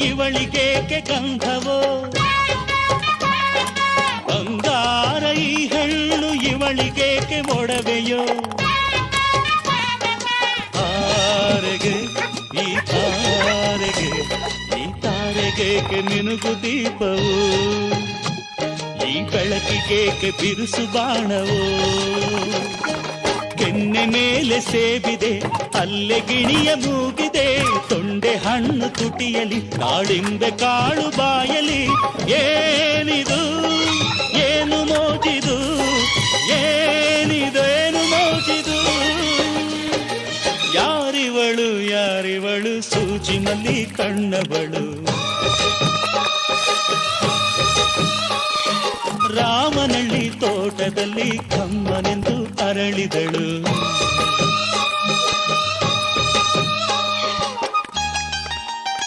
ಇವಳಿಗೇಕೆ ಗಂಧವೋ ಬಂಗಾರ ಈ ಹೆಣ್ಣು ಇವಳಿಗೇಕೆ ಒಡವೆಯೋ ತಾರೆಗೆ ಈ ತಾರೆಗೆ ಈ ತಾರೆಗೇಕೆ ಮಿನುಗು ದೀಪವು ಈ ಬೆಳಕಿಗೇಕೆ ಬಿರುಸು ಬಾಣವೋ ಕೆನ್ನೆ ಮೇಲೆ ಸೇಬಿದೆ ಅಲ್ಲೆ ಗಿಣಿಯ ಮೂಗಿದೆ ತೊಂಡೆ ಹಣ್ಣು ತುಟಿಯಲಿ ದಾಳಿಂಬೆ ಕಾಳು ಬಾಯಲಿ ಏನಿದು ಏನು ಮೋಜಿದು ಏನಿದೇನು ಮೋಜಿದು ಯಾರಿವಳು ಯಾರಿವಳು ಸೂಜಿ ಮಲ್ಲಿ ಕಣ್ಣವಳು ರಾಮನಳ್ಳಿ ತೋಟದಲ್ಲಿ ಕಮ್ಮನೆಂದು ಅರಳಿದಳು